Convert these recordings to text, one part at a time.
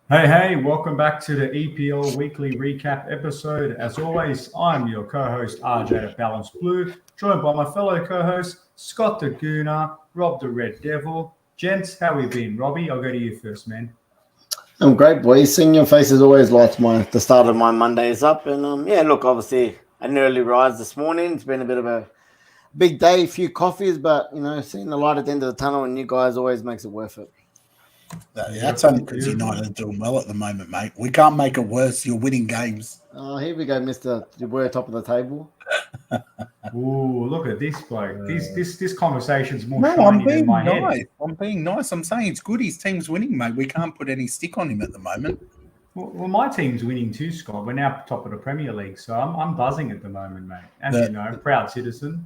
Hey, welcome back to the EPL Weekly Recap episode. As always, I'm your co host, RJ at Balance Blue, joined by my fellow co hosts, Scott the Gooner, Rob the Red Devil. Gents, how we been? Robbie, I'll go to you first, man. I'm great, boys. Seeing your faces always lights the start of my Mondays up. And look, obviously an early rise this morning. It's been a bit of a big day, a few coffees, but seeing the light at the end of the tunnel and you guys always makes it worth it. That's only because United are doing well at the moment, mate. We can't make it worse. You're winning games. Oh, here we go, Mister. We're top of the table. Ooh, look at this bloke. This conversation's more I'm shiny being than my nice. head. I'm being nice. I'm saying it's good. His team's winning, mate. We can't put any stick on him at the moment. Well, my team's winning too, Scott. We're now top of the Premier League, so I'm buzzing at the moment, mate. As you know, proud citizen.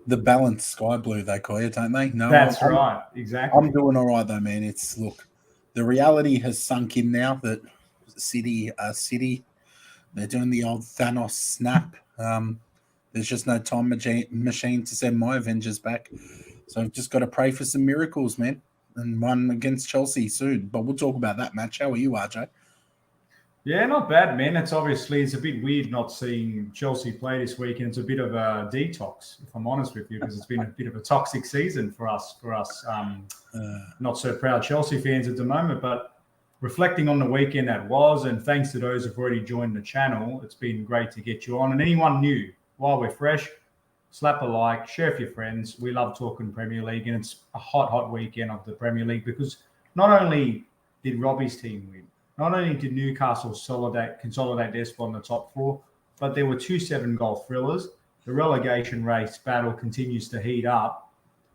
The balanced sky blue, they call it, don't they? No, That's right. Exactly. I'm doing all right, though, man. Look, the reality has sunk in now that City are City. They're doing the old Thanos snap. There's just no time machine to send my Avengers back. So I've just got to pray for some miracles, man. And one against Chelsea soon. But we'll talk about that match. How are you, RJ? Yeah, not bad, man. It's a bit weird not seeing Chelsea play this week, and it's a bit of a detox, if I'm honest with you, because it's been a bit of a toxic season for us not so proud Chelsea fans at the moment. But reflecting on the weekend that was, and thanks to those who've already joined the channel, it's been great to get you on. And anyone new, while we're fresh, slap a like, share with your friends. We love talking Premier League, and it's a hot weekend of the Premier League because not only did Robbie's team win, not only did Newcastle consolidate their spot in the top four, but there were two 7-goal thrillers. The relegation race battle continues to heat up.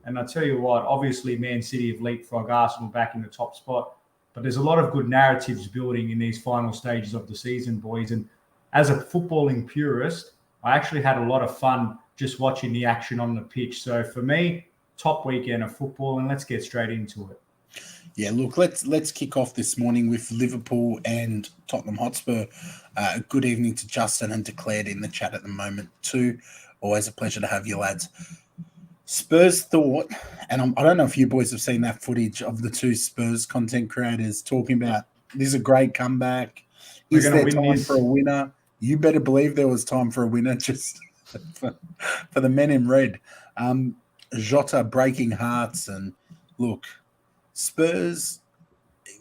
And I tell you what, obviously Man City have leapfrogged Arsenal back in the top spot, but there's a lot of good narratives building in these final stages of the season, boys. And as a footballing purist, I actually had a lot of fun just watching the action on the pitch. So for me, top weekend of football, and let's get straight into it. Yeah, look, let's kick off this morning with Liverpool and Tottenham Hotspur. Good evening to Justin and Declared in the chat at the moment too. Always a pleasure to have you, lads. Spurs thought, and I don't know if you boys have seen that footage of the two Spurs content creators talking about this is a great comeback. Is there time for a winner? You better believe there was time for a winner just for the men in red. Jota breaking hearts, and look, Spurs,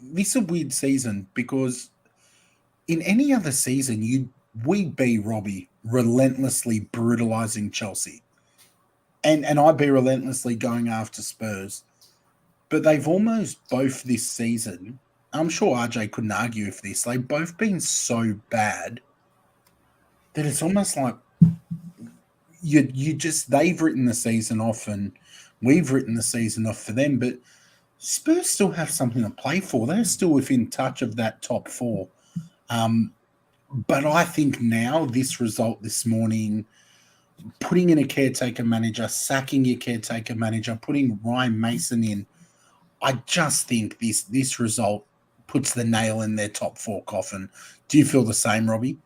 this is a weird season because in any other season, we'd be, Robbie, relentlessly brutalizing Chelsea. And I'd be relentlessly going after Spurs. But they've almost both this season, I'm sure RJ couldn't argue with this, they've both been so bad that it's almost like they've written the season off and we've written the season off for them, but Spurs still have something to play for. They're still within touch of that top four. But I think now this result this morning, putting in a caretaker manager, sacking your caretaker manager, putting Ryan Mason in, I just think this result puts the nail in their top four coffin. Do you feel the same, Robbie?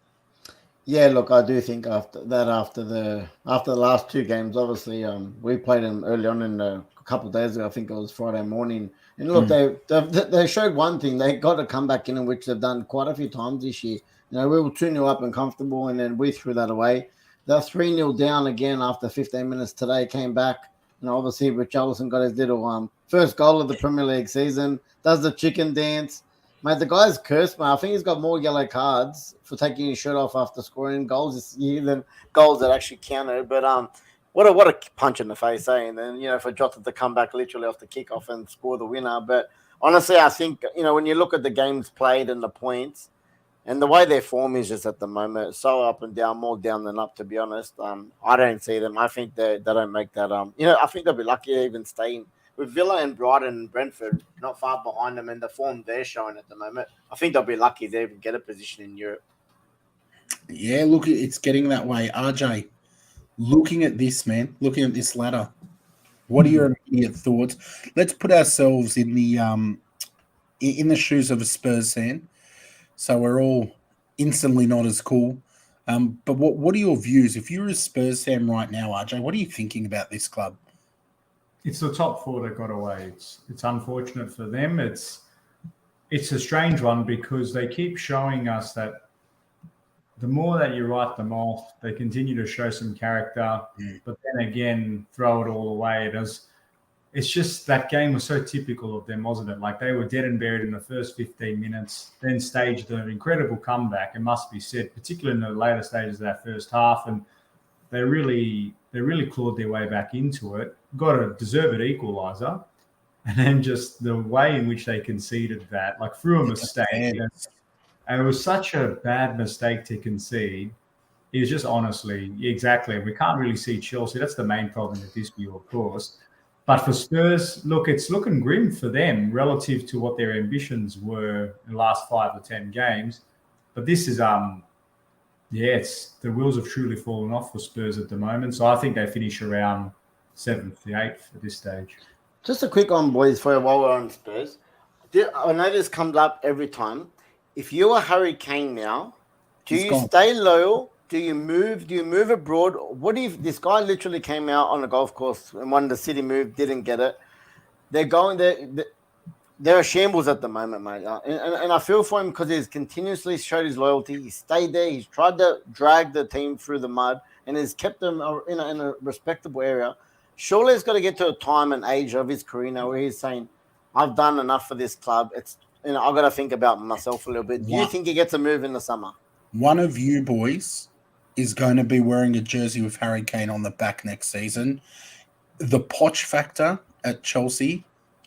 Yeah, look, I do think after the last two games, obviously, we played them early on in a couple of days ago. I think it was Friday morning. And look, they showed one thing. They got a comeback in which they've done quite a few times this year. We were 2-0 up and comfortable, and then we threw that away. They're 3-0 down again after 15 minutes today, came back. Obviously, Richarlison got his little first goal of the Premier League season, does the chicken dance. Mate, the guy's cursed, mate. I think he's got more yellow cards for taking his shirt off after scoring goals this year than goals that actually counted. But what a punch in the face, eh? And then, for Jota to come back literally off the kickoff and score the winner. But honestly, I think, when you look at the games played and the points and the way their form is just at the moment, so up and down, more down than up, to be honest. I don't see them. I think they don't make that. I think they'll be lucky to even stay in. With Villa and Brighton and Brentford not far behind them and the form they're showing at the moment, I think they'll be lucky to even get a position in Europe. Yeah, look, it's getting that way. RJ, looking at this, man, looking at this ladder, what are your immediate thoughts? Let's put ourselves in the shoes of a Spurs fan, so we're all instantly not as cool. But what are your views? If you're a Spurs fan right now, RJ, what are you thinking about this club? It's the top four that got away. It's unfortunate for them. it's a strange one because they keep showing us that the more that you write them off, they continue to show some character, but then again, throw it all away. It's just that game was so typical of them, wasn't it? Like they were dead and buried in the first 15 minutes, then staged an incredible comeback, it must be said, particularly in the later stages of that first half. And they really clawed their way back into it, got a deserved equaliser, and then just the way in which they conceded that, like through a mistake. And it was such a bad mistake to concede. It was just honestly, exactly. We can't really see Chelsea. That's the main problem with this view, of course. But for Spurs, look, it's looking grim for them relative to what their ambitions were in the last 5 or 10 games. But this is, it's the wheels have truly fallen off for Spurs at the moment. So I think they finish around 7th to 8th at this stage. Just a quick one, boys, for while we're on Spurs. I know this comes up every time. If you are Harry Kane now, do you stay loyal? Do you move? Do you move abroad? What if this guy literally came out on a golf course and wanted the city move, didn't get it? They're going there. They're a shambles at the moment, mate. And I feel for him because he's continuously showed his loyalty. He stayed there. He's tried to drag the team through the mud and has kept them in a respectable area. Surely it's got to get to a time and age of his career now where he's saying, I've done enough for this club. I've got to think about myself a little bit. Do you think he gets a move in the summer? One of you boys is going to be wearing a jersey with Harry Kane on the back next season. The Poch factor at Chelsea.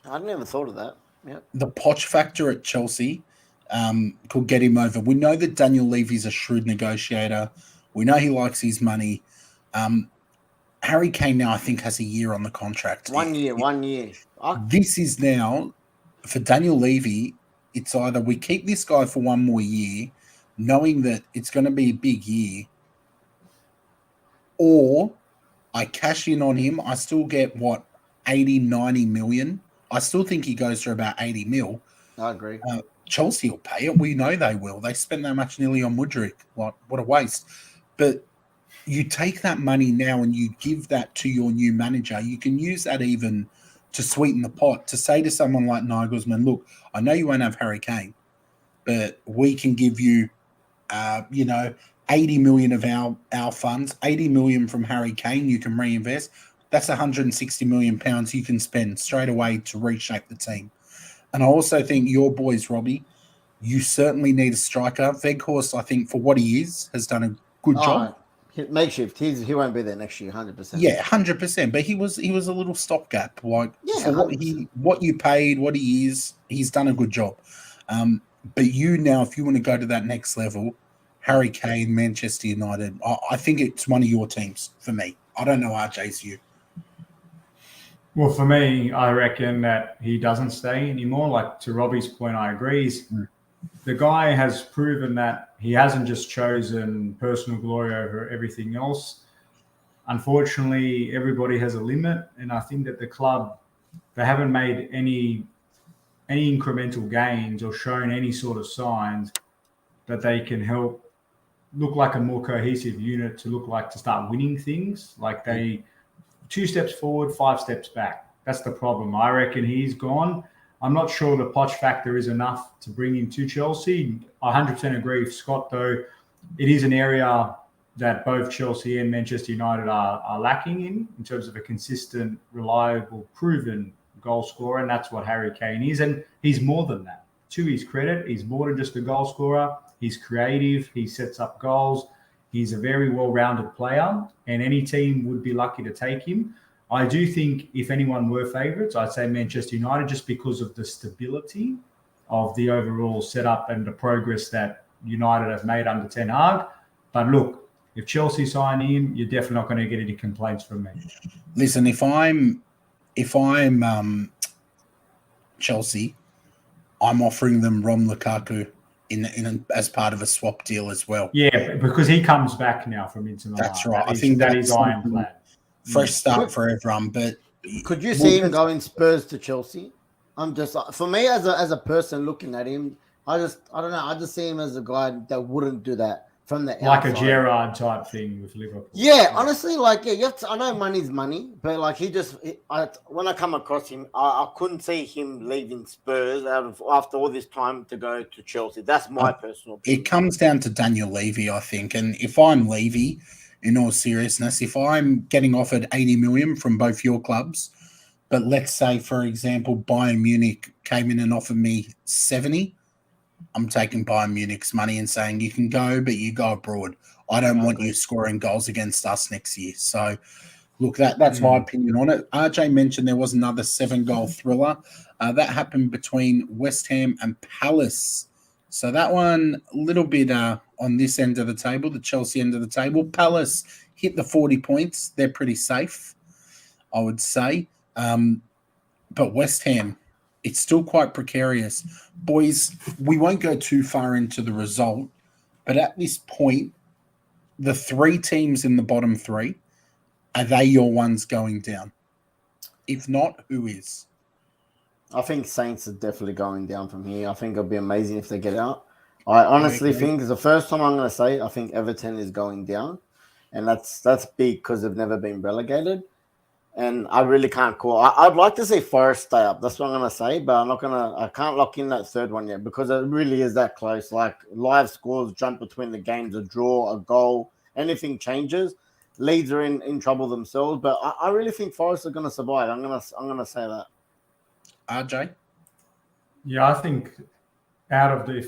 I'd never thought of that. Yeah. The Poch factor at Chelsea could get him over. We know that Daniel Levy's a shrewd negotiator. We know he likes his money. Harry Kane now, I think, has a year on the contract. 1 year. This is now, for Daniel Levy, it's either we keep this guy for 1 more year, knowing that it's going to be a big year, or I cash in on him. I still get, 80, 90 million. I still think he goes for about 80 mil. I agree. Chelsea will pay it. We know they will. They spent that much nearly on Mudryk. What a waste. But you take that money now and you give that to your new manager. You can use that even to sweeten the pot, to say to someone like Nagelsmann, look, I know you won't have Harry Kane, but we can give you, 80 million of our funds, 80 million from Harry Kane you can reinvest. That's 160 million pounds you can spend straight away to reshape the team. And I also think your boys, Robbie, you certainly need a striker. Weghorst, I think, for what he is, has done a good job. Makeshift. He won't be there next year, 100%. Yeah, 100%. But he was a little stopgap. For what you paid, what he is, he's done a good job. But you now, if you want to go to that next level, Harry Kane, Manchester United, I think it's one of your teams for me. I don't know RJ's view. Well, for me, I reckon that he doesn't stay anymore. Like, to Robbie's point, I agree. The guy has proven that he hasn't just chosen personal glory over everything else. Unfortunately, everybody has a limit, and I think that the club, they haven't made any incremental gains or shown any sort of signs that they can help look like a more cohesive unit, to start winning things. Like, they 2 steps forward, 5 steps back. That's the problem. I reckon he's gone. I'm not sure the Poch factor is enough to bring him to Chelsea. I 100% agree with Scott, though. It is an area that both Chelsea and Manchester United are lacking in terms of a consistent, reliable, proven goal scorer, and that's what Harry Kane is. And he's more than that. To his credit, he's more than just a goal scorer. He's creative. He sets up goals. He's a very well-rounded player, and any team would be lucky to take him. I do think if anyone were favourites, I'd say Manchester United, just because of the stability of the overall setup and the progress that United have made under Ten Hag. But look, if Chelsea sign him, you're definitely not going to get any complaints from me. Listen, if I'm Chelsea, I'm offering them Rom Lukaku in as part of a swap deal as well. Yeah, because he comes back now from Inter Milan. That's right. I think that is ironclad. Fresh start for everyone, but could you see him going Spurs to Chelsea? I'm just, for me as a person looking at him, I don't know. I just see him as a guy that wouldn't do that. from the like outside. a Gerrard type thing with Liverpool. Yeah, honestly, like you have to, I know money's money, but like when I come across him, I couldn't see him leaving Spurs after all this time to go to Chelsea. That's my personal opinion. It comes down to Daniel Levy, I think, and if I'm Levy, in all seriousness, if I'm getting offered 80 million from both your clubs, but let's say, for example, Bayern Munich came in and offered me 70, I'm taking Bayern Munich's money and saying you can go, but you go abroad. I don't want you scoring goals against us next year. So, look, that's my opinion on it. RJ mentioned there was another 7-goal thriller. That happened between West Ham and Palace. So that one a little bit on this end of the table, the Chelsea end of the table. Palace hit the 40 points. They're pretty safe, I would say. But West Ham, it's still quite precarious. Boys, we won't go too far into the result, but at this point, the 3 teams in the bottom 3, are they your ones going down? If not, who is? I think Saints are definitely going down from here. I think it'll be amazing if they get out. I honestly think it's the first time I'm going to say I think Everton is going down, and that's big because they've never been relegated. And I really can't call. I'd like to see Forest stay up. That's what I'm going to say, but I can't lock in that third one yet because it really is that close. Like live scores jump between the games, a draw, a goal, anything changes. Leeds are in trouble themselves, but I really think Forest are going to survive. I'm going to say that. RJ? Yeah, I think out of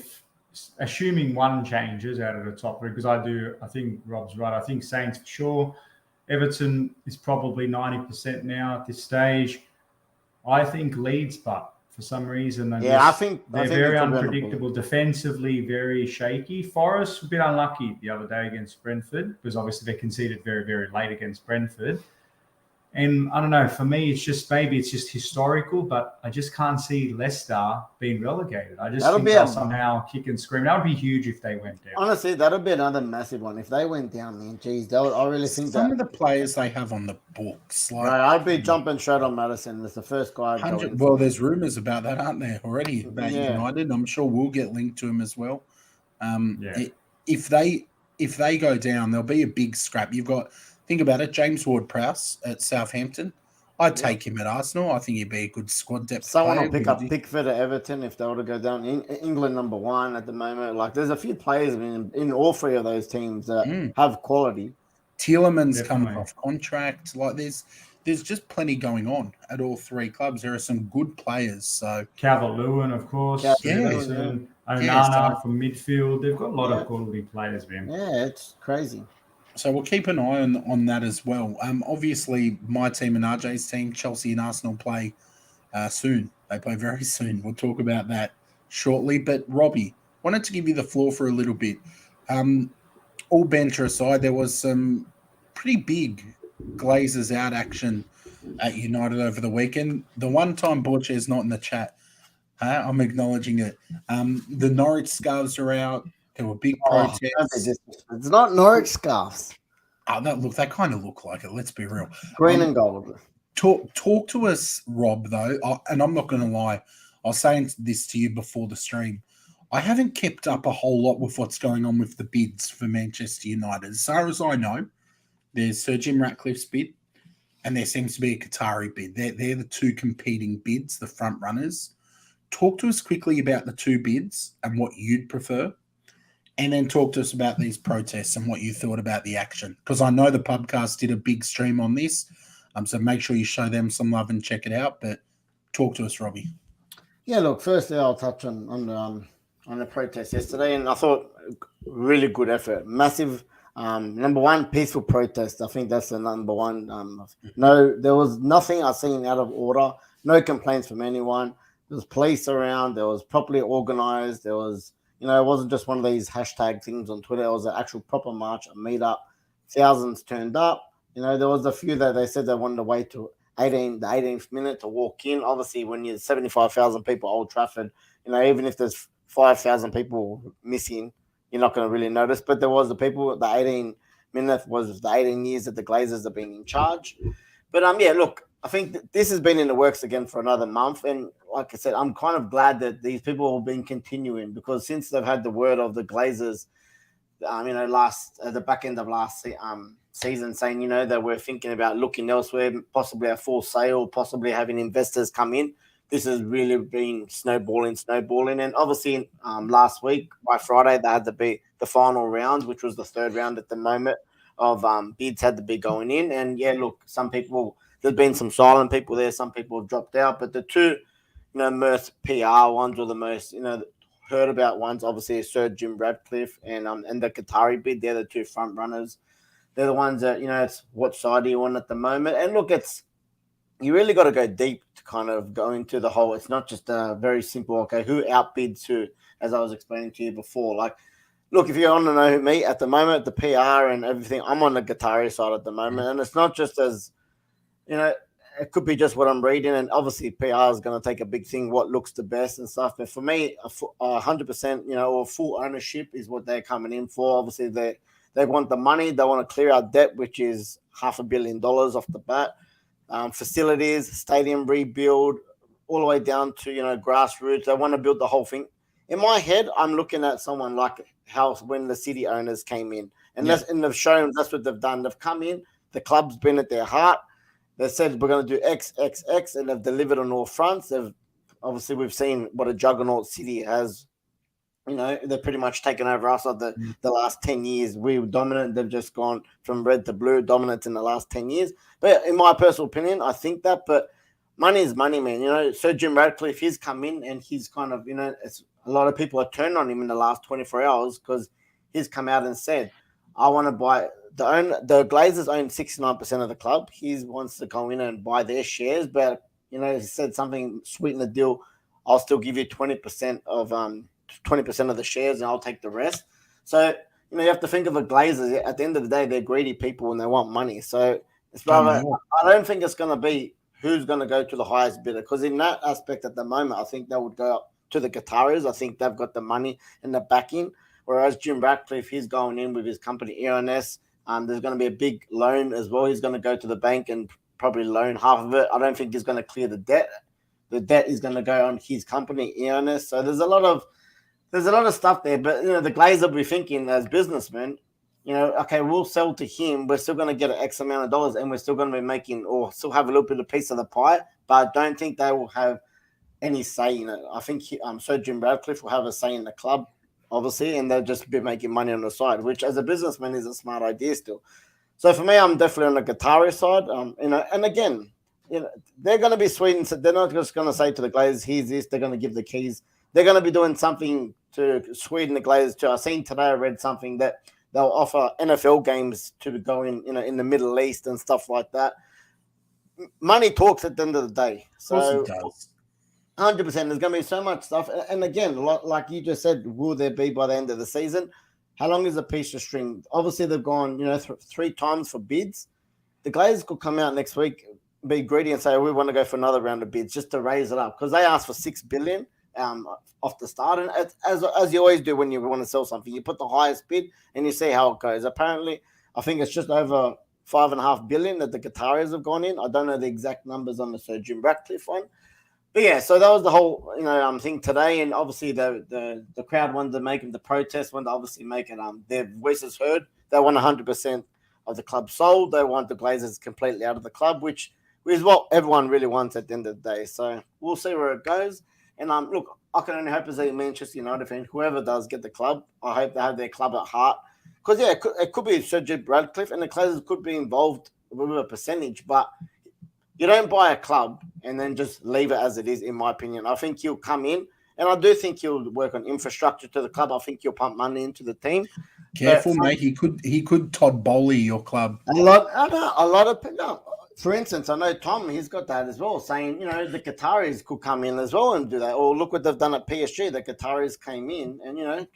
assuming one changes out of the top 3, because I think Rob's right. I think Saints for sure. Everton is probably 90% now at this stage. I think Leeds, but for some reason, they're very unpredictable. Defensively, very shaky. Forest, a bit unlucky the other day against Brentford, because obviously they conceded very, very late against Brentford. And I don't know, for me, it's just historical, but I just can't see Leicester being relegated. I just think they'll somehow kick and scream. That would be huge if they went down. Honestly, that would be another massive one. If they went down, man, geez, I really think some of the players they have on the books. Like, right, I'd be jumping straight on Madison. That's the first guy I'd go in. Well, there's rumours about that, aren't there, already, about United? I'm sure we'll get linked to him as well. If they go down, there'll be a big scrap. Think about it, James Ward-Prowse at Southampton. I'd take him at Arsenal. I think he'd be a good squad depth Someone player. will pick up Pickford at Everton if they were to go down. England number 1 at the moment. Like, there's a few players in all 3 of those teams that have quality. Tielemans coming off contract. Like, there's just plenty going on at all 3 clubs. There are some good players. So Calvert-Lewin, of course. Onana from midfield. They've got a lot of quality players, man. Yeah, it's crazy. So we'll keep an eye on that as well. Obviously, my team and RJ's team, Chelsea and Arsenal, play soon. They play very soon. We'll talk about that shortly. But Robbie, wanted to give you the floor for a little bit. All banter aside, there was some pretty big Glazers out action at United over the weekend. The one time Borche's not in the chat, I'm acknowledging it. The Norwich scarves are out. There were big protests. It's not Norwich scarves. They kind of look like it. Let's be real. Green and gold. Talk to us, Rob, though, and I'm not going to lie. I was saying this to you before the stream. I haven't kept up a whole lot with what's going on with the bids for Manchester United. As far as I know, there's Sir Jim Ratcliffe's bid, and there seems to be a Qatari bid. They're the 2 competing bids, the front runners. Talk to us quickly about the 2 bids and what you'd prefer. And then talk to us about these protests and what you thought about the action. Because I know the podcast did a big stream on this. So make sure you show them some love and check it out. But talk to us, Robbie. Yeah, look, firstly, I'll touch on the protest yesterday. And I thought really good effort. Massive, number 1, peaceful protest. I think that's the number 1. There was nothing I seen out of order. No complaints from anyone. There was police around. There was properly organized. There was... it wasn't just one of these hashtag things on Twitter. It was an actual proper march, a meetup. Thousands turned up. There was a few that they said they wanted to wait till the 18th minute to walk in. Obviously, when you're 75,000 people at Old Trafford, even if there's 5,000 people missing, you're not going to really notice. But there was the 18 minutes was the 18 years that the Glazers have been in charge. But look, I think this has been in the works again for another month. And like I said, I'm kind of glad that these people have been continuing because since they've had the word of the Glazers, last the back end of last season, saying that we're thinking about looking elsewhere, possibly a full sale, possibly having investors come in. This has really been snowballing, and obviously last week by Friday they had to be the final round, which was the third round at the moment of bids had to be going in, and look, some people, there's been some silent people there, some people have dropped out, but the two most PR ones or the most heard about ones, obviously Sir Jim Radcliffe and the Qatari bid. They're the two front runners. They're the ones that it's what side do you want at the moment. And look, you really got to go deep to kind of go into the whole. It's not just a very simple, okay, who outbids who, as I was explaining to you before. Like, look, if you want to know me at the moment, the PR and everything, I'm on the Qatari side at the moment, and it's not just as it could be just what I'm reading, and obviously PR is going to take a big thing, what looks the best and stuff. But for me, 100%, or full ownership is what they're coming in for. Obviously, they want the money. They want to clear out debt, which is $500 million off the bat. Facilities, stadium rebuild, all the way down to grassroots. They want to build the whole thing. In my head, I'm looking at someone like how when the city owners came in, and they've shown that's what they've done. They've come in. The club's been at their heart. They said we're going to do X, X, X, and they've delivered on all fronts. Obviously we've seen what a juggernaut city has. They've pretty much taken over us of the last 10 years. We were dominant. They've just gone from red to blue, dominant in the last 10 years. But in my personal opinion, I think that. But money is money, man. Sir Jim Radcliffe, he's come in and he's kind of, it's a lot of people have turned on him in the last 24 hours because he's come out and said, I want to buy the Glazers own 69% of the club. He wants to go in and buy their shares, but he said something, sweeten the deal. I'll still give you 20% of the shares, and I'll take the rest. So you have to think of the Glazers. At the end of the day, they're greedy people and they want money. So it's rather, I don't think it's going to be who's going to go to the highest bidder, because in that aspect at the moment, I think they would go up to the Qataris. I think they've got the money and the backing. Whereas Jim Ratcliffe, he's going in with his company EONS. There's going to be a big loan as well. He's going to go to the bank and probably loan half of it. I don't think he's going to clear the debt. The debt is going to go on his company EONS. So there's a lot of stuff there. But the Glazer will be thinking as businessmen, okay, we'll sell to him. We're still going to get an X amount of dollars, and we're still going to be making or still have a little bit of piece of the pie. But I don't think they will have any say in it. I think Sir Jim Radcliffe will have a say in the club, obviously, and they'll just be making money on the side, which as a businessman is a smart idea still. So for me, I'm definitely on the Qatari side. And again, they're going to be sweet. They're not just going to say to the Glazers, here's this. They're going to give the keys. They're going to be doing something to sweeten the Glazers too. I read something that they'll offer NFL games to go in the Middle East and stuff like that. Money talks at the end of the day. So of course it does. 100%. There's going to be so much stuff. And again, like you just said, will there be by the end of the season? How long is a piece of string? Obviously, they've gone, 3 times for bids. The Glazers could come out next week, be greedy and say, we want to go for another round of bids just to raise it up, because they asked for $6 billion off the start. And as you always do when you want to sell something, you put the highest bid and you see how it goes. Apparently, I think it's just over $5.5 billion that the Qataris have gone in. I don't know the exact numbers on the Sir Jim Ratcliffe one. But yeah, so that was the whole thing today, and obviously the crowd wanted to make them, the protest wanted to obviously make it their voices heard. They want 100% of the club sold. They want the Glazers completely out of the club, which is what everyone really wants at the end of the day. So we'll see where it goes. And look, I can only hope as a Manchester United fan, whoever does get the club, I hope they have their club at heart. Because it could be Sir Jim Radcliffe, and the Glazers could be involved with a percentage, but you don't buy a club and then just leave it as it is, in my opinion. I think he'll come in, and I do think he'll work on infrastructure to the club. I think he'll pump money into the team. Careful, mate. He could Todd Bowley your club. A lot of people. For instance, I know Tom, he's got that as well, saying, the Qataris could come in as well and do that. Or look what they've done at PSG. The Qataris came in and,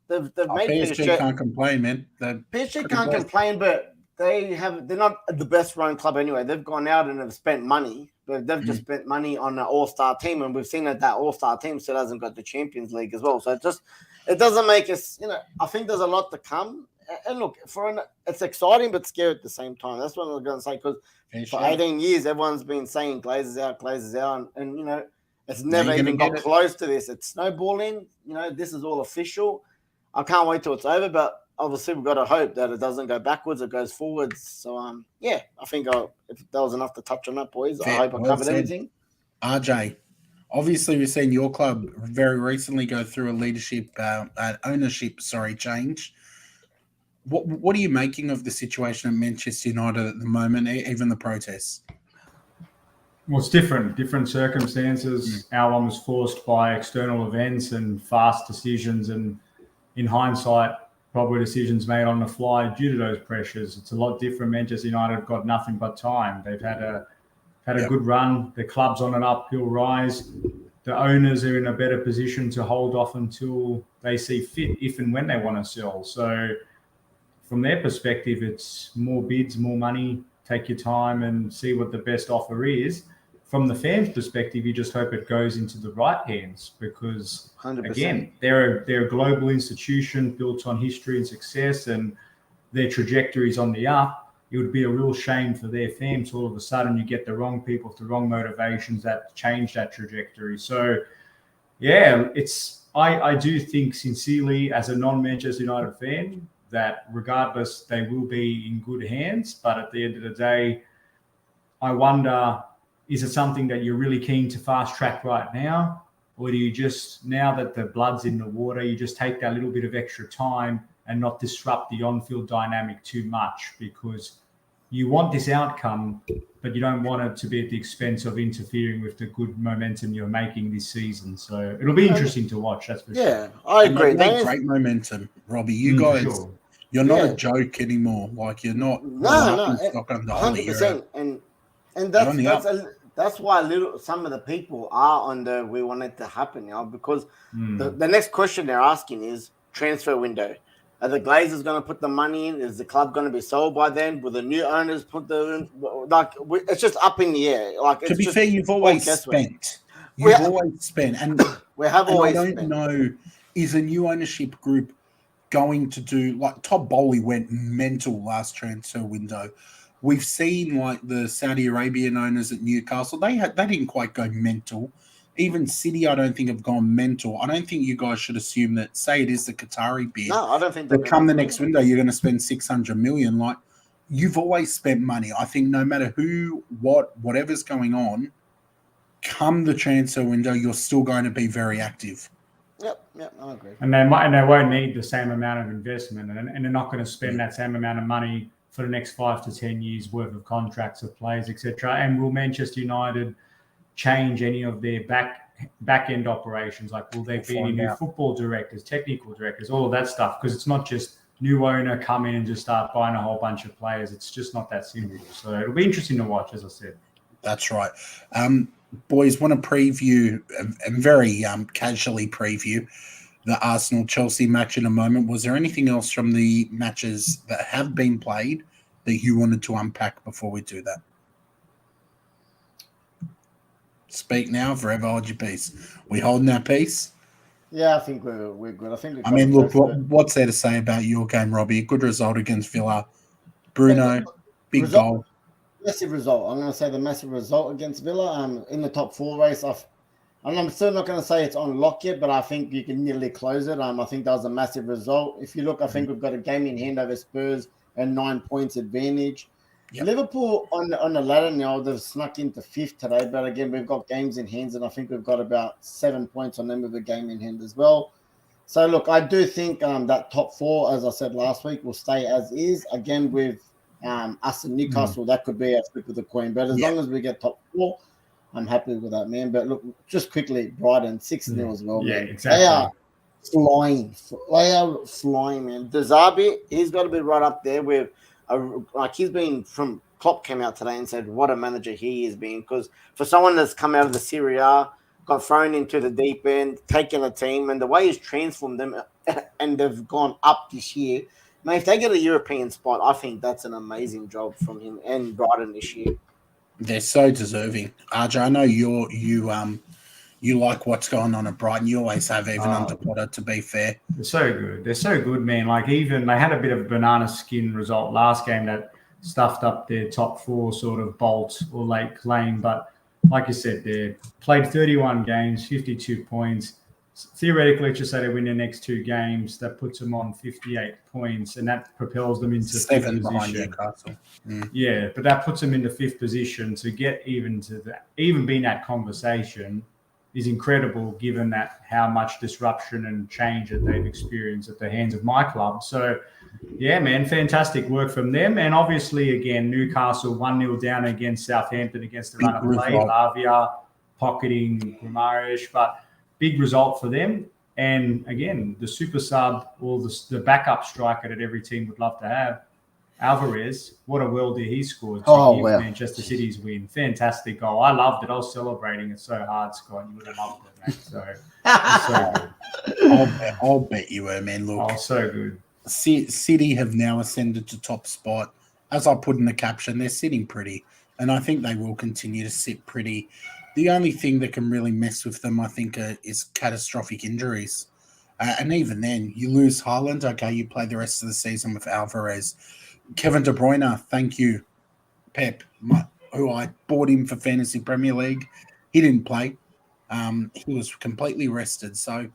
they've made PSG can't complain, man. PSG can't complain, but they're not the best run club anyway. They've gone out and have spent money, but they've just spent money on an all-star team, and we've seen that all-star team still hasn't got the Champions League as well. So it doesn't make us, I think there's a lot to come. And look, it's exciting but scary at the same time. That's what I'm going to say, because for 18 years, everyone's been saying Glazers out, and it's never even got close to this. It's snowballing. This is all official. I can't wait till it's over, but obviously we've got to hope that it doesn't go backwards, it goes forwards. So I think if that was enough to touch on that, boys. I hope I covered everything. RJ, obviously we've seen your club very recently go through a leadership ownership change. What are you making of the situation at Manchester United at the moment, even the protests? Well, it's different circumstances. Our one was forced by external events and fast decisions, and in hindsight, probably decisions made on the fly due to those pressures. It's a lot different. Manchester United have got nothing but time. They've had a good run. The club's on an uphill rise. The owners are in a better position to hold off until they see fit, if and when they want to sell. So from their perspective, it's more bids, more money. Take your time and see what the best offer is. From the fans' perspective, you just hope it goes into the right hands because, 100%. Again, they're a global institution built on history and success, and their trajectory is on the up. It would be a real shame for their fans. All of a sudden, you get the wrong people with the wrong motivations that change that trajectory. So, yeah, I do think sincerely, as a non-Manchester United fan, that regardless, they will be in good hands. But at the end of the day, I wonder, is it something that you're really keen to fast track right now? Or do you just, now that the blood's in the water, you just take that little bit of extra time and not disrupt the on-field dynamic too much? Because you want this outcome, but you don't want it to be at the expense of interfering with the good momentum you're making this season. So it'll be interesting to watch, that's for sure. Yeah, I agree. Great momentum, Robbie. You guys, sure. You're not a joke anymore. Like, you're not. No, 100%. And that's why some of the people are on the we want it to happen now, because the next question they're asking is transfer window. Are the Glazers going to put the money in? Is the club going to be sold by then? Will the new owners put it's just up in the air. Like, to be fair, you've always spent. Always spent, and we have always. I don't know, is a new ownership group going to do, like, Todd Bowley went mental last transfer window. We've seen, like, the Saudi Arabian owners at Newcastle. They didn't quite go mental. Even City, I don't think, have gone mental. I don't think you guys should assume that, say it is the Qatari bid. No, I don't think that come the next window, you're going to spend 600 million. Like, you've always spent money. I think no matter who, whatever's going on, come the transfer window, you're still going to be very active. Yep, I agree. And they won't need the same amount of investment, and they're not going to spend that same amount of money for the next 5 to 10 years worth of contracts of players, etc. And will Manchester United change any of their back end operations? Like, will there be any new football directors, technical directors, all of that stuff? Because it's not just new owner come in and just start buying a whole bunch of players. It's just not that simple. So it'll be interesting to watch, as I said. That's right. Boys, want to preview and very casually preview the Arsenal-Chelsea match in a moment. Was there anything else from the matches that have been played that you wanted to unpack before we do that? Speak now, forever hold your peace. We holding our peace? Yeah, I think we're good. I mean, look, what's there to say about your game, Robbie? A good result against Villa. Bruno, big goal. Massive result. I'm going to say the massive result against Villa. In the top 4 race, I'm still not going to say it's on lock yet, but I think you can nearly close it. I think that was a massive result. If you look, I think we've got a game in hand over Spurs and 9 points advantage. Yep. Liverpool on the ladder now, they've snuck into 5th today, but again, we've got games in hands, and I think we've got about 7 points on them with a game in hand as well. So look, I do think that top 4, as I said last week, will stay as is. Again, with us and Newcastle, that could be a flip of the coin. But as long as we get top 4, I'm happy with that, man. But look, just quickly, Brighton 6-0 as well, man. Exactly. They are flying. They are flying, man. De Zerbi, he's got to be right up there with, he's been from, Klopp came out today and said what a manager he is being, because for someone that's come out of the Serie A, got thrown into the deep end, taken a team, and the way he's transformed them, and they've gone up this year. Man, if they get a European spot, I think that's an amazing job from him and Brighton this year. They're so deserving. RJ, I know you like what's going on at Brighton. You always have, even under Potter, to be fair. They're so good. They're so good, man. Like, even they had a bit of a banana skin result last game that stuffed up their top 4 sort of bolt or late claim. But like you said, they played 31 games, 52 points. theoretically, let's just say they win their next 2 games, that puts them on 58 points, and that propels them into 7 5th behind position. Newcastle. Yeah, but that puts them into 5th position. To get even be in that conversation is incredible, given that how much disruption and change that they've experienced at the hands of my club. So, yeah, man, fantastic work from them. And obviously, again, Newcastle 1-0 down against Southampton against the run of play. Lavia pocketing Guimaraes, but big result for them. And again, the super sub or the backup striker that every team would love to have, Alvarez, what a worldie he scored to give Manchester City's win. Fantastic goal. I loved it. I was celebrating it so hard, Scott. You would have loved it, mate. So good. I'll bet you were, man. Look, so good. City have now ascended to top spot. As I put in the caption, they're sitting pretty, and I think they will continue to sit pretty. The only thing that can really mess with them, I think, is catastrophic injuries. And even then, you lose Haaland, okay, you play the rest of the season with Alvarez. Kevin De Bruyne, thank you, Pep, who I bought him for Fantasy Premier League. He didn't play. He was completely rested. So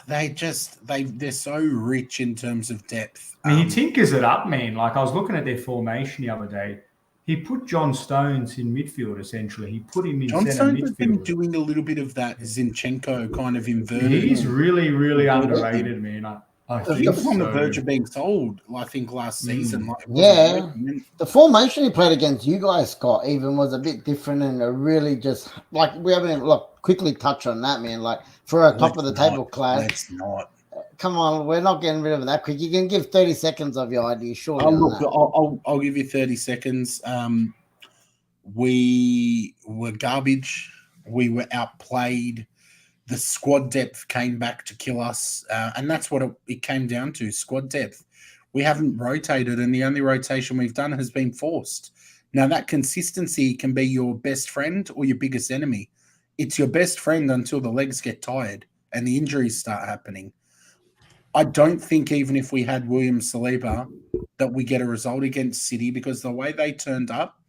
they're so rich in terms of depth. I mean, he tinkers it up, man. Like, I was looking at their formation the other day. He put John Stones in midfield, essentially. He put him in John centre Stones midfield. has been doing a little bit of that Zinchenko kind of inverted. He's really, really underrated, man. I think he was on the verge of being sold, I think, last season. The formation he played against you guys, Scott, even was a bit different and really just like we haven't even quickly touch on that, man. Like for a top of the table class. Let's not. Come on, we're not getting rid of that quick. You can give 30 seconds of your idea, surely. I'll give you 30 seconds. We were garbage. We were outplayed. The squad depth came back to kill us, and that's what it came down to, squad depth. We haven't rotated, and the only rotation we've done has been forced. Now, that consistency can be your best friend or your biggest enemy. It's your best friend until the legs get tired and the injuries start happening. I don't think even if we had William Saliba that we get a result against City, because the way they turned up,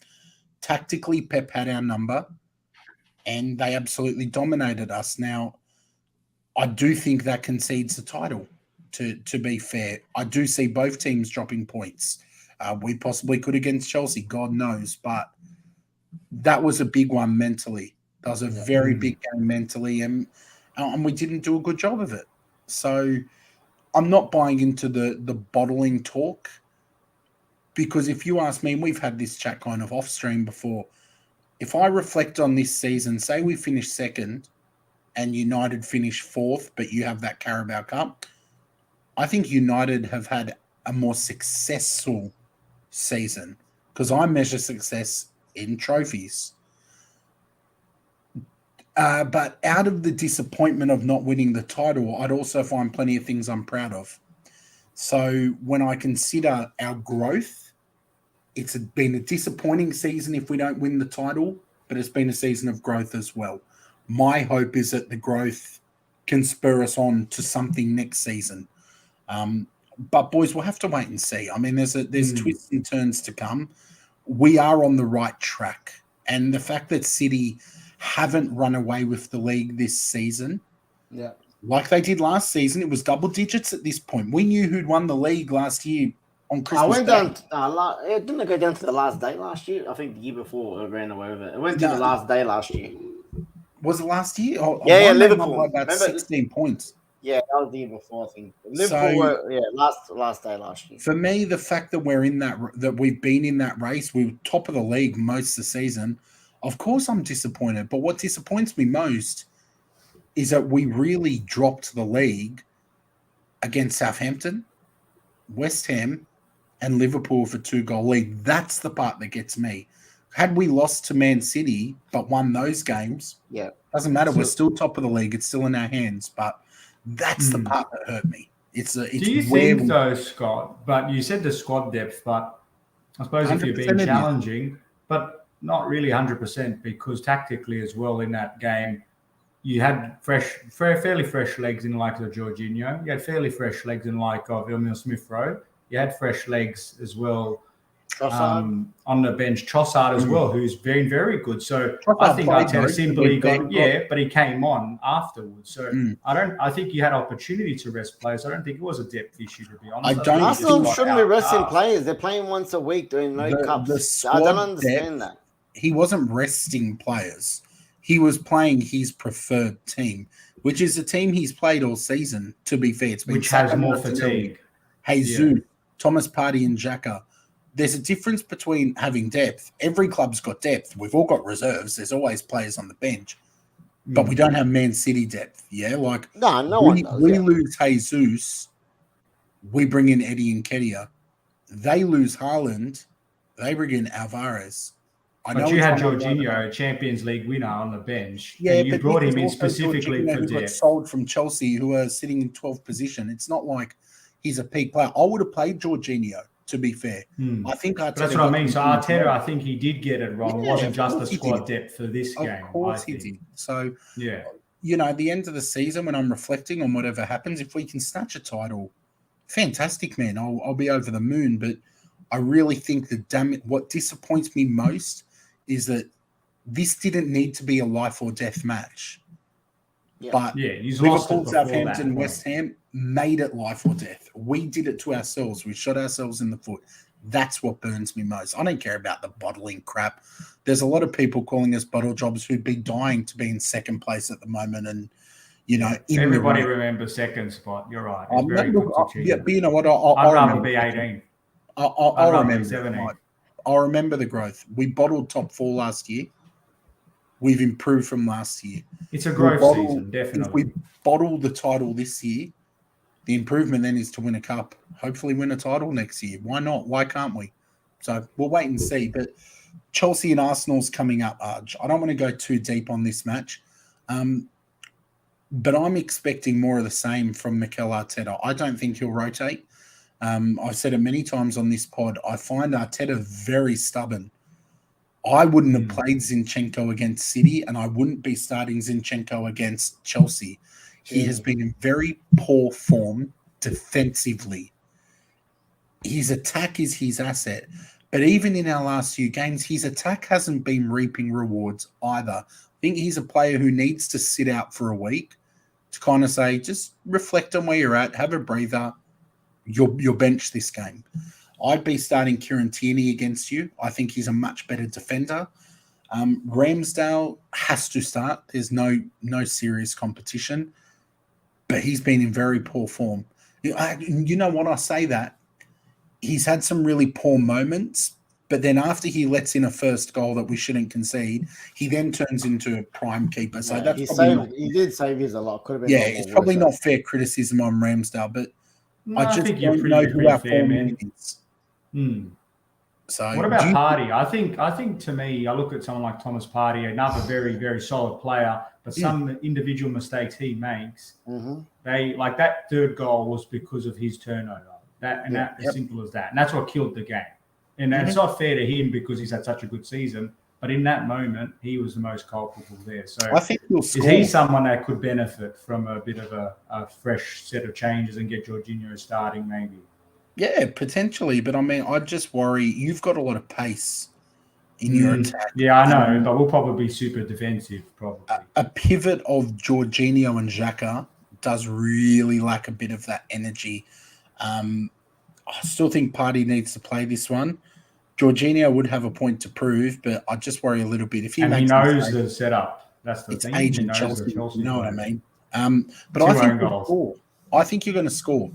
tactically Pep had our number and they absolutely dominated us. Now, I do think that concedes the title, to be fair. I do see both teams dropping points. We possibly could against Chelsea, God knows, but that was a big one mentally. That was a very big game mentally, and we didn't do a good job of it. So I'm not buying into the bottling talk, because if you ask me, and we've had this chat kind of off stream before, if I reflect on this season, say we finish second and United finish fourth, but you have that Carabao Cup, I think United have had a more successful season, because I measure success in trophies. But out of the disappointment of not winning the title, I'd also find plenty of things I'm proud of. So when I consider our growth, it's been a disappointing season if we don't win the title, but it's been a season of growth as well. My hope is that the growth can spur us on to something next season. But boys, we'll have to wait and see. I mean, there's twists and turns to come. We are on the right track. And the fact that City haven't run away with the league this season, like they did last season, it was double digits at this point. We knew who'd won the league last year on Christmas Day. Didn't it go down to the last day last year? I think the year before it ran away with it. It went to the last day last year. Was it last year? Liverpool. About 16 points. Yeah, that was the year before, I think. Liverpool last day last year. For me, the fact that we're in that we've been in that race, we were top of the league most of the season. Of course, I'm disappointed. But what disappoints me most is that we really dropped the league against Southampton, West Ham, and Liverpool for 2-goal lead. That's the part that gets me. Had we lost to Man City but won those games, doesn't matter. We're still top of the league. It's still in our hands. But that's the part that hurt me. Do you think, though, Scott, but you said the squad depth, but I suppose if you're being challenging, but not really 100%, because tactically as well in that game, you had fairly fresh legs in like of Jorginho. You had fairly fresh legs in like of Emil Smith-Rowe. You had fresh legs as well on the bench, Trossard as well, who's been very good. So Trossard I think played, Arteta though. simply but he came on afterwards. So I think you had opportunity to rest players. I don't think it was a depth issue, to be honest. Arsenal shouldn't be resting players. They're playing once a week doing no cups. I don't understand that. He wasn't resting players. He was playing his preferred team, which is the team he's played all season, to be fair. It's been which has more fatigue. Jesus, Thomas Partey and Xhaka. There's a difference between having depth. Every club's got depth. We've all got reserves. There's always players on the bench. But we don't have Man City depth, yeah? Like, no one does. We lose Jesus. We bring in Eddie Nketiah. They lose Haaland. They bring in Alvarez. But you had Jorginho, Champions League winner, on the bench. Yeah, and you brought him in specifically for depth. Got sold from Chelsea, who are sitting in 12th position. It's not like he's a peak player. I would have played Jorginho, to be fair. I think Arteta. That's what I mean. So Arteta, I think he did get it wrong. It wasn't just the squad depth for this game. Of course he did. So, yeah, at the end of the season, when I'm reflecting on whatever happens, if we can snatch a title, fantastic, man. I'll be over the moon. But I really think what disappoints me most is that this didn't need to be a life or death match. Yeah. But Liverpool, Southampton, West Ham made it life or death. We did it to ourselves. We shot ourselves in the foot. That's what burns me most. I don't care about the bottling crap. There's a lot of people calling us bottle jobs who'd be dying to be in second place at the moment. And, everybody remembers second spot. You're right. But you know what? I'd rather be 18. I'll remember 17. I remember the growth. We bottled top 4 last year. We've improved from last year. It's a growth season, definitely. If we bottle the title this year, the improvement then is to win a cup. Hopefully win a title next year. Why not? Why can't we? So we'll wait and see. But Chelsea and Arsenal's coming up, Arj. I don't want to go too deep on this match. But I'm expecting more of the same from Mikel Arteta. I don't think he'll rotate. I've said it many times on this pod. I find Arteta very stubborn. I wouldn't have played Zinchenko against City, and I wouldn't be starting Zinchenko against Chelsea. He has been in very poor form defensively. His attack is his asset. But even in our last few games, his attack hasn't been reaping rewards either. I think he's a player who needs to sit out for a week to kind of say, just reflect on where you're at, have a breather. You'll bench this game. I'd be starting Kieran Tierney against you. I think he's a much better defender. Ramsdale has to start. There's no serious competition, but he's been in very poor form. You know what? I say that. He's had some really poor moments, but then after he lets in a first goal that we shouldn't concede, he then turns into a prime keeper. So that's he did save his a lot. Could have been. Yeah, it's probably not fair criticism on Ramsdale, but I just don't know who our form is. So what about Partey? I think to me, I look at someone like Thomas Partey, another very, very solid player, but some individual mistakes he makes, they like that third goal was because of his turnover. As simple as that. And that's what killed the game. And it's not fair to him because he's had such a good season. But in that moment, he was the most culpable there. So I think is he someone that could benefit from a bit of a fresh set of changes and get Jorginho starting maybe? Yeah, potentially. But I mean, I just worry you've got a lot of pace in your attack. Yeah, I know, but we'll probably be super defensive, probably. A pivot of Jorginho and Xhaka does really lack a bit of that energy. I still think Partey needs to play this one. Jorginho would have a point to prove, but I just worry a little bit. If he knows the setup. That's the it's thing. Agent Chelsea, you know what I mean? But I think you'll score. I think you're going to score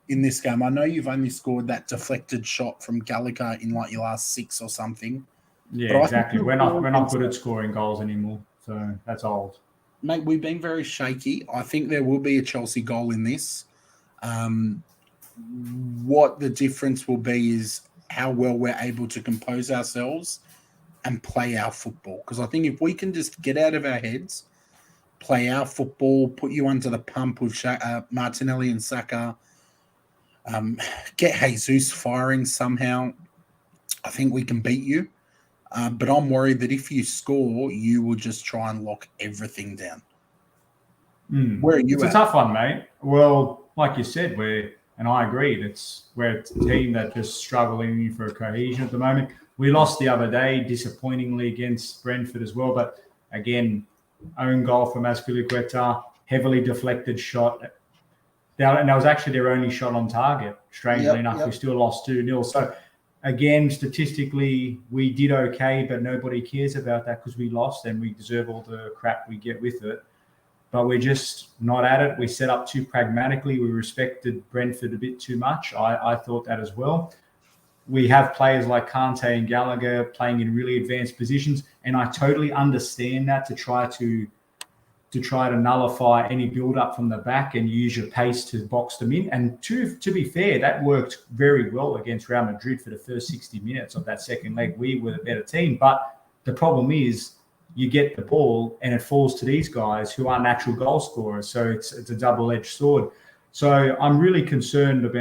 in this game. I know you've only scored that deflected shot from Gallagher in like your last 6 or something. Yeah, exactly. We're not good at scoring goals anymore, so that's old. Mate, we've been very shaky. I think there will be a Chelsea goal in this. What the difference will be is how well we're able to compose ourselves and play our football. Because I think if we can just get out of our heads, play our football, put you under the pump with Martinelli and Saka, get Jesus firing somehow, I think we can beat you. But I'm worried that if you score, you will just try and lock everything down. Where are you at? It's a tough one, mate. Well, like you said, we're And I agree. We're a team that just struggling for cohesion at the moment. We lost the other day, disappointingly, against Brentford as well. But again, own goal from Azpilicueta, heavily deflected shot. And that was actually their only shot on target. Strangely enough, we still lost 2-0. So again, statistically, we did okay, but nobody cares about that because we lost and we deserve all the crap we get with it. But we're just not at it. We set up too pragmatically. We respected Brentford a bit too much. I thought that as well. We have players like Kante and Gallagher playing in really advanced positions, and I totally understand that to try to nullify any build-up from the back and use your pace to box them in. And to be fair, that worked very well against Real Madrid for the first 60 minutes of that second leg. We were the better team. But the problem is you get the ball and it falls to these guys who are natural goal scorers. So it's a double-edged sword. So I'm really concerned that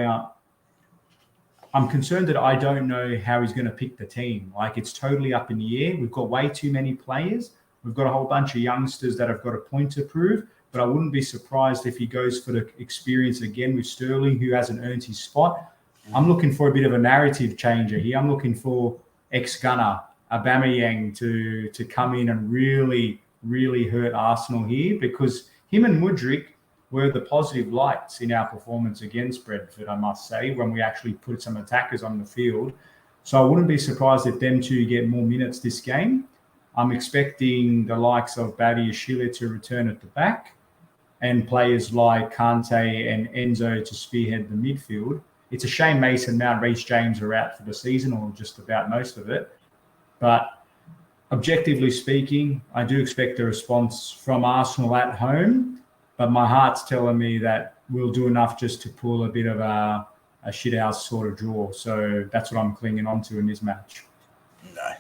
I don't know how he's going to pick the team. Like, it's totally up in the air. We've got way too many players. We've got a whole bunch of youngsters that have got a point to prove, but I wouldn't be surprised if he goes for the experience again with Sterling, who hasn't earned his spot. I'm looking for a bit of a narrative changer here. I'm looking for ex-gunner Aubameyang to come in and really, really hurt Arsenal here, because him and Mudryk were the positive lights in our performance against Brentford, I must say, when we actually put some attackers on the field. So I wouldn't be surprised if them two get more minutes this game. I'm expecting the likes of Badiashile to return at the back and players like Kante and Enzo to spearhead the midfield. It's a shame Mason Mount, Reece James are out for the season, or just about most of it. But objectively speaking, I do expect a response from Arsenal at home, but my heart's telling me that we'll do enough just to pull a bit of a shithouse sort of draw. So that's what I'm clinging on to in this match.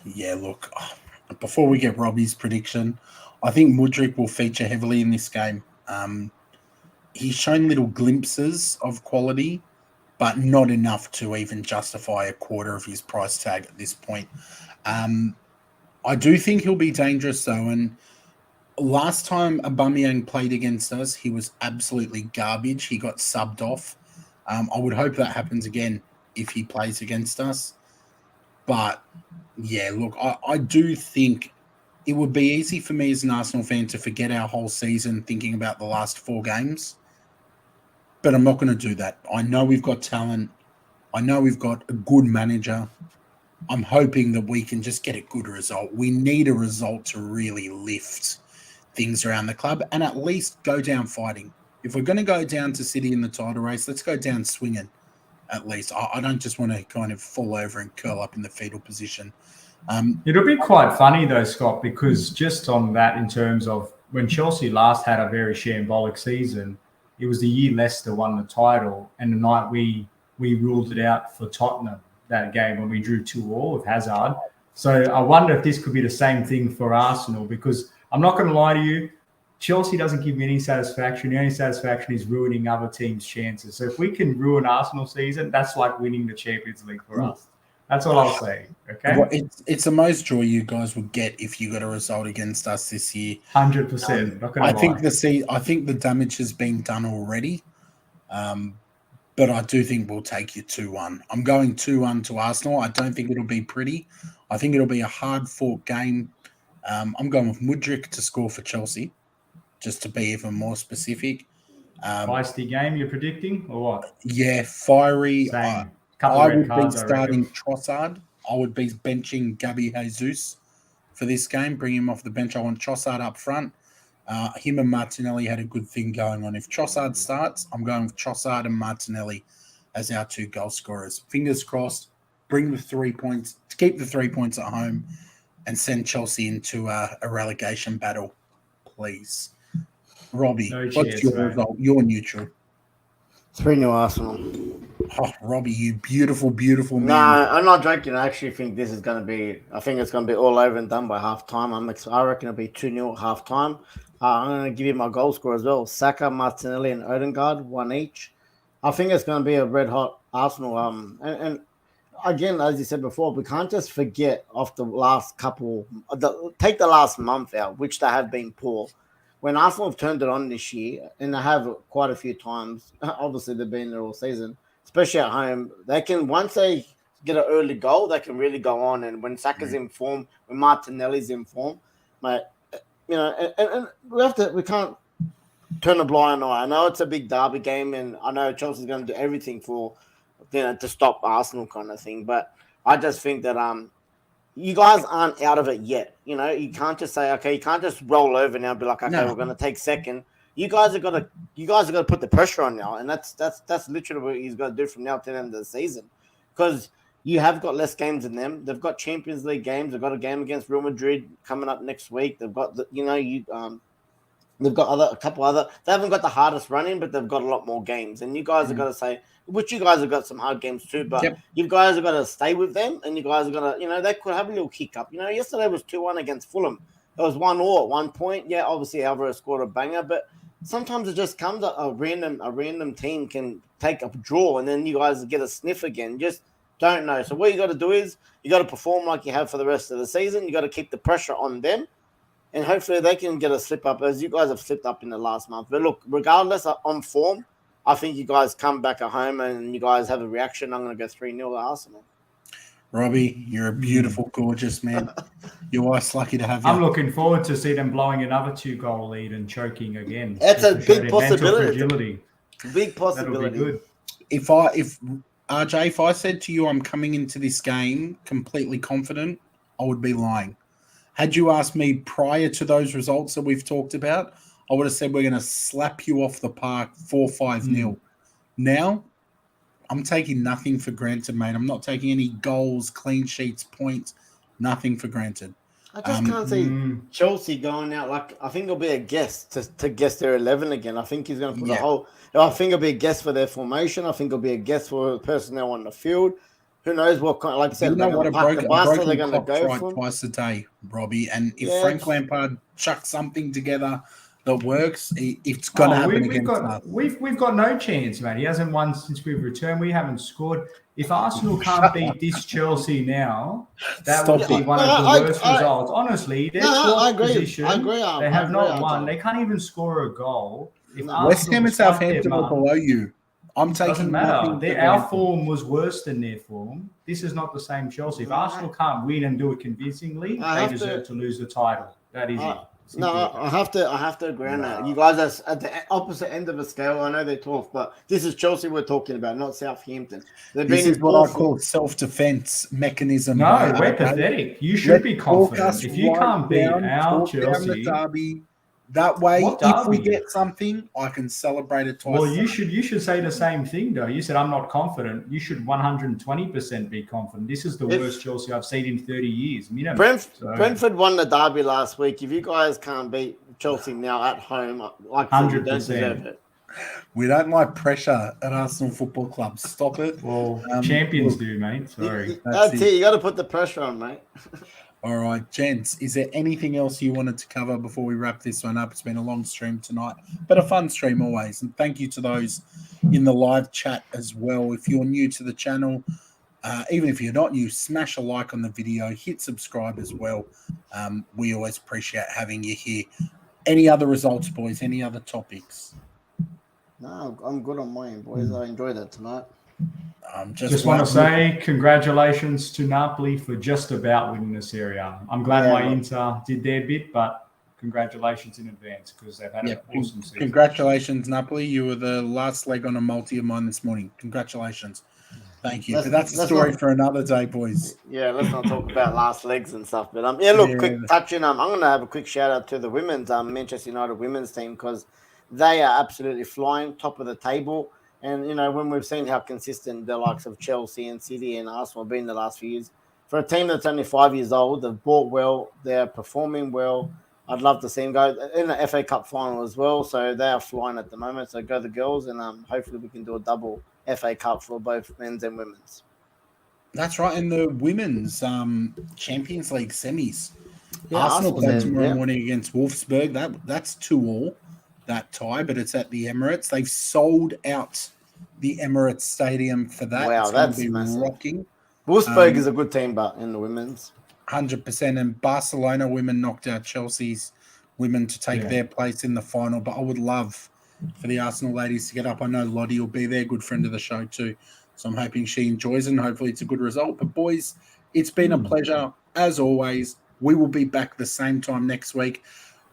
Yeah, look, before we get Robbie's prediction, I think Mudryk will feature heavily in this game. He's shown little glimpses of quality, but not enough to even justify a quarter of his price tag at this point. I do think he'll be dangerous, though, and last time Aubameyang played against us, he was absolutely garbage. He got subbed off. I would hope that happens again if he plays against us. But, yeah, look, I do think it would be easy for me as an Arsenal fan to forget our whole season thinking about the last 4 games. But I'm not going to do that. I know we've got talent. I know we've got a good manager. I'm hoping that we can just get a good result. We need a result to really lift things around the club and at least go down fighting. If we're going to go down to City in the title race, let's go down swinging at least. I don't just want to kind of fall over and curl up in the fetal position. It'll be quite funny though, Scott, because just on that, in terms of when Chelsea last had a very shambolic season, it was the year Leicester won the title and the night we ruled it out for Tottenham, that game when we drew 2-2 with Hazard. So I wonder if this could be the same thing for Arsenal, because I'm not going to lie to you, Chelsea doesn't give me any satisfaction. The only satisfaction is ruining other teams' chances. So if we can ruin Arsenal's season, that's like winning the Champions League for us. That's all I'll say. Okay. Well, it's the most joy you guys would get if you got a result against us this year. 100%. I think the damage has been done already. But I do think we'll take you 2-1. I'm going 2-1 to Arsenal. I don't think it'll be pretty. I think it'll be a hard-fought game. I'm going with Mudryk to score for Chelsea, just to be even more specific. Feisty game you're predicting, or what? Yeah, fiery. Same. I would be starting Trossard. I would be benching Gabby Jesus for this game, bring him off the bench. I want Trossard up front. Him and Martinelli had a good thing going on. If Trossard starts, I'm going with Trossard and Martinelli as our 2 goal scorers. Fingers crossed, bring the 3 points, keep the 3 points at home, and send Chelsea into a relegation battle, please. Robbie, what's your result? You're neutral. 3-0 Arsenal. Oh, Robbie, you beautiful, beautiful man. No, I'm not joking. I actually think this is going to be, I think it's going to be all over and done by half-time. I reckon it'll be 2-0 at half-time. I'm going to give you my goal score as well. Saka, Martinelli, and Odegaard, 1 each. I think it's going to be a red-hot Arsenal. And again, as you said before, we can't just forget off the last couple, take the last month out, which they have been poor. When Arsenal have turned it on this year, and they have quite a few times, obviously they've been there all season, especially at home. They can, once they get an early goal, they can really go on. And when Saka's in form, when Martinelli's in form, mate, and we can't turn a blind eye. I know it's a big derby game, and I know Chelsea's going to do everything for, to stop Arsenal kind of thing. But I just think that you guys aren't out of it yet. You can't just say, okay, you can't just roll over now and be like, okay, we're going to take second. You guys have got to put the pressure on now, and that's literally what he's got to do from now to the end of the season, because you have got less games than them. They've got Champions League games. They've got a game against Real Madrid coming up next week. They've got they've got a couple other. They haven't got the hardest running, but they've got a lot more games. And you guys have got to say, which you guys have got some hard games too, but you guys have got to stay with them, and you guys are going to, they could have a little kick up. Yesterday was 2-1 against Fulham. It was 1-1 at one point. Yeah, obviously Alvarez scored a banger, but sometimes it just comes a random team can take a draw, and then you guys get a sniff again. Just don't know. So what you got to do is you got to perform like you have for the rest of the season. You got to keep the pressure on them, and hopefully they can get a slip up, as you guys have slipped up in the last month. But look, regardless on form, I think you guys come back at home and you guys have a reaction. I'm going to go 3-0 to Arsenal. Robbie, you're a beautiful, gorgeous man. Your wife's lucky to have you. I'm looking forward to see them blowing another 2-goal lead and choking again. That's a big possibility. Big That'll possibility. be good. If RJ, if I said to you I'm coming into this game completely confident, I would be lying. Had you asked me prior to those results that we've talked about, I would have said we're going to slap you off the park 4-5-0. Now, I'm taking nothing for granted, mate. I'm not taking any goals, clean sheets, points, nothing for granted. I just can't see Chelsea going out. Like, I think it'll be a guess to guess their 11 again. I think he's going to put I think it'll be a guess for their formation. I think it'll be a guess for personnel on the field. Who knows what kind? Like I said, they're going to go for twice a day, Robbie. And if Frank Lampard chucks something together that works, it's going to happen against us. We've got no chance, man. He hasn't won since we've returned. We haven't scored. If Arsenal can't beat this Chelsea now, that would be one of the worst results. Honestly, their position, they have not won. They can't even score a goal. West Ham and Southampton are below you. I'm taking doesn't matter. Our form was worse than their form. This is not the same Chelsea. If Arsenal can't win and do it convincingly, they deserve to lose the title. That is it. No, I have to agree on that. You guys are at the opposite end of the scale. I know they're tough, but this is Chelsea we're talking about, not Southampton. This is what I call self-defense mechanism. No, we're pathetic. You should be confident. If you can't beat our Chelsea, derby, that way, if we get something, I can celebrate it twice. Well, you should say the same thing, though. You said I'm not confident. You should 120% be confident. This is the worst Chelsea I've seen in 30 years. Brentford won the derby last week. If you guys can't beat Chelsea now at home, like 100%, you don't deserve it. We don't like pressure at Arsenal Football Club. Stop it. Well, champions do, mate. Sorry. That's it. You got to put the pressure on, mate. All right, gents, is there anything else you wanted to cover before we wrap this one up? It's been a long stream tonight, but a fun stream always. And thank you to those in the live chat as well. If you're new to the channel, even if you're not new, smash a like on the video, hit subscribe as well. We always appreciate having you here. Any other results, boys? Any other topics? No, I'm good on mine, boys. I enjoyed it tonight. Just want to say congratulations to Napoli for just about winning this area. I'm glad my Inter did their bit, but congratulations in advance because they've had an awesome season. Congratulations, Napoli. You were the last leg on a multi of mine this morning. Congratulations. Thank you. But that's a story for another day, boys. Yeah, let's not talk about last legs and stuff. But quick touching. I'm going to have a quick shout out to the women's Manchester United women's team because they are absolutely flying, top of the table. And, when we've seen how consistent the likes of Chelsea and City and Arsenal have been the last few years, for a team that's only 5 years old, they've bought well, they're performing well. I'd love to see them go in the FA Cup final as well. So they are flying at the moment. So go the girls, and hopefully we can do a double FA Cup for both men's and women's. That's right. And the women's Champions League semis. Yeah, Arsenal play tomorrow morning against Wolfsburg. That's 2-2. That tie, but it's at the Emirates. They've sold out the Emirates Stadium for that. Wow, it's that's massive. Rocking. Wolfsburg is a good team, but in the women's, 100%. And Barcelona women knocked out Chelsea's women to take their place in the final. But I would love for the Arsenal ladies to get up. I know Lottie will be there, good friend of the show too. So I'm hoping she enjoys it and hopefully it's a good result. But boys, it's been a pleasure as always. We will be back the same time next week.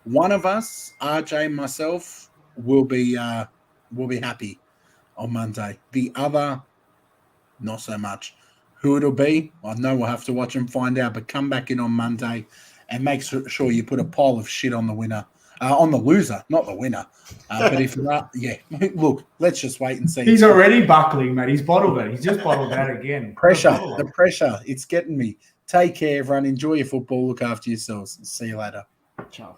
One of us, RJ, myself, will be happy on Monday. The other, not so much. Who it'll be, I know we'll have to watch and find out. But come back in on Monday and make sure you put a pile of shit on the winner, on the loser, not the winner. But if not, look, let's just wait and see. He's already buckling, mate. He's bottled it. He's just bottled that again. The pressure, it's getting me. Take care, everyone. Enjoy your football. Look after yourselves. See you later. Ciao.